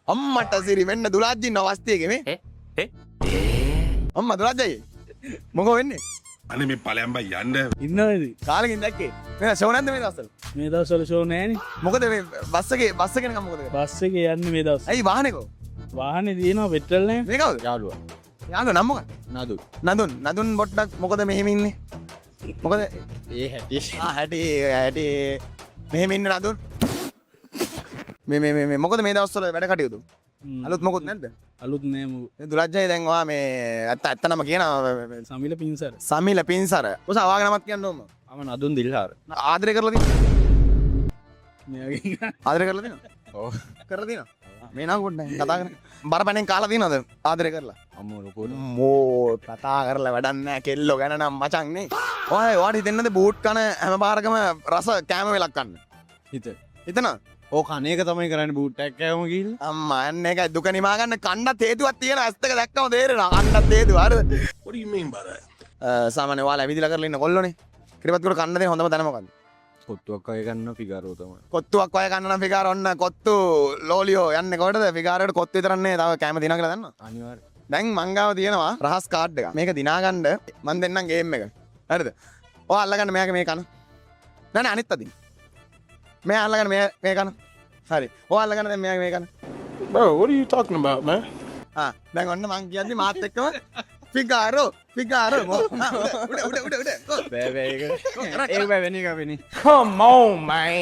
අම්මට සිරි වෙන්න දුලාජ්ජි ඉන්න අවස්ථයේක මේ. අම්මා දුලාජ්ජයි. මොකෝ වෙන්නේ? අනේ මේ ඵලයන් බයි යන්න. ඉන්නවද? කාලෙකින් දැක්කේ. මේ ෂෝ නැද්ද මේ දවස්වල? මේ දවස්වල ෂෝ නැහැනේ. මොකද මේ බස් එකේ නිකන් මොකද කරන්නේ? බස් එකේ යන්නේ මේ දවස්. ඇයි වාහනේකෝ? වාහනේ තියෙනවා පෙට්‍රල් නැහැ. මේ කවුද? යාළුවා. යාළුවා නම් මොකක්ද? නදුන් පොට්ටක් මොකද මෙහෙම ඉන්නේ? මොකද ඒ හැටි. හැටි මෙහෙම ඉන්න නදුන්. මේ මොකද මේ දවස්වල වැඩ කටයුතු? අලුත් මොකුත් නැද්ද? අලුත් නෑ මු. දුලජ්ජයි දැන් ඔයා මේ ඇත්තනම කියනවා සමිල පින්සර. සමිල පින්සර. ඔස අවාගේ නමක් කියන්න ඕම. මම නදුන් දිල්හාර. ආදරය කරලා තියෙනවද? මෙයාගේ ආදරය කරලා තියෙනවද? ඔව්. කරලා තියෙනවද? මේ නා පොඩ්ඩක් කතා කරන්න. බරපැනෙන් කාලා තියෙනවද? ආදරය කරලා. අම්මෝ ලොකෝට. මෝ කතා කරලා වැඩක් නැහැ කෙල්ලෝ ගැන නම් මචං නේ. ඔයාට හිතෙන්නද බූට් කන හැම පාරකම රස කෑම වෙලක් කන්න? හිත. හිතනවා? ඕක අනේක තමයි කරන්නේ බූට් එකක් කෑවම ගිහිල්ලා. අම්මා අන්න ඒකයි දුක නිමා ගන්න කන්නත් හේතුවක් තියෙනවා ඇස් දෙක දැක්කම තේරෙනවා කන්නත් හේතුව හරිද What do you mean by that? සාමාන්‍ය ඔයාලා ඇවිදලා කරලා ඉන්න කොල්ලෝනේ ක්‍රිකට් වල කන්න දෙන හොඳම තැන මොකද්ද කොත්තුවක් අය ගන්න ෆිගාරෝ තමයි. කොත්තුවක් ඔය කන්න නම් ෆිගාර ඔන්න කොත්තු ලෝලියෝ යන්නේ කොහෙටද ෆිගාරේට කොත්තු විතරක් නේ තව කැම දිනා කියලා දන්නවද අනිවාර්ය. දැන් මං ගාව තියෙනවා රහස් කාඩ් එක මේක දිනා ගන්න මං දෙන්නම් ගේම් එක හරිද ඔයා අල්ලගන්න මෙයාගේ මේ කන නෑ නෑ අනිත් අතින් මෙයා අල්ලගන්න මේ කන හරි ඔයා අල්ලගන්න දැන් මෙයාගේ මේ කන Bro, what are you talking about, man? දැන් ඔන්න මං කියද්දි මාත් එක්කම ෆිගාරෝ උඩ බෑ බෑ ඒක. ඒක බෑ වෙන එක වෙන්නේ. Come on, man.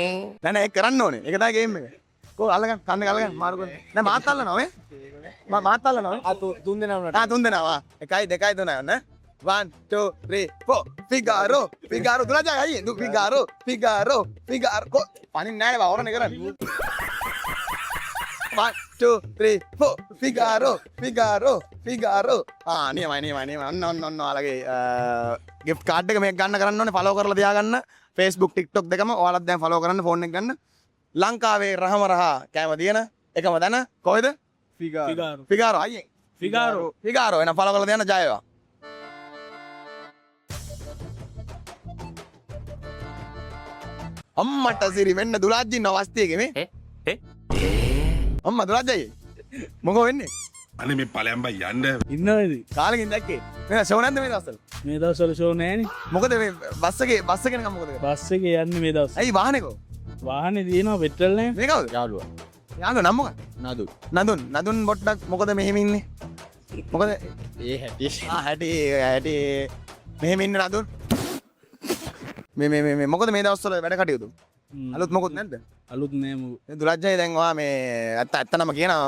නෑ නෑ ඒක කරන්න ඕනේ ඒක තමයි ගේම් එක කො අල්ලගන්න කන්න අල්ලගන්න මාරු කරන්න නෑ මාත් අල්ලනවා මේ මාත් අල්ලනවා ආ තුන් දෙනා වුණාට. තුන් දෙනවා 1 2 3 ඔන්න 1 2 3 4 ෆිගාරෝ දුරජා අයියේ දු ෆිගාරෝ කො පණින් නෑ නේ වරනේ කරන්නේ 1 2 3 4 ෆිගාරෝ නියමයි ඔන්න ඔයාලගේ gift card එක මේක ගන්න කරන්න ඕනේ follow කරලා තියාගන්න Facebook TikTok දෙකම ඔයාලත් දැන් follow කරන්න phone එක ගන්න ලංකාවේ රහම රහ කැම තියෙන එකම දන කොහෙද ෆිගාරෝ අයියේ ෆිගාරෝ එන follow කරලා තියන්න ජය වේවා අම්මට සිරි වෙන්න දුලාජ්ජි ඉන්න අවස්ථයේක මේ අම්මා දුලාජ්ජයි මොකෝ වෙන්නේ අනේ මේ ඵලයන් බයි යන්න. ඉන්නවද? කාලෙකින් දැක්කේ මේ ෂෝ නැද්ද මේ දවස්වල මේ දවස්වල ෂෝ නැහැනේ. මොකද මේ බස් එකේ නිකන් මොකද කරන්නේ බස් එකේ යන්නේ මේ දවස්. ඇයි වාහනේකෝ වාහනේ තියෙනවා පෙට්‍රල් නැහැ. මේ කවුද යාළුවා. යාළුවා නම් මොකක්ද නදුන්. නදුන් පොට්ටක් මොකද මෙහෙම ඉන්නේ මොකද ඒ හැටි. හැටි මෙහෙම ඉන්න නදුන් මේ මොකද මේ දවස්වල වැඩ කටයුතු අලුත් මොකුත් නැද්ද අලුත් නෑ මු. දුලජ්ජයි දැන් ඔයා මේ ඇත්තනම කියනවා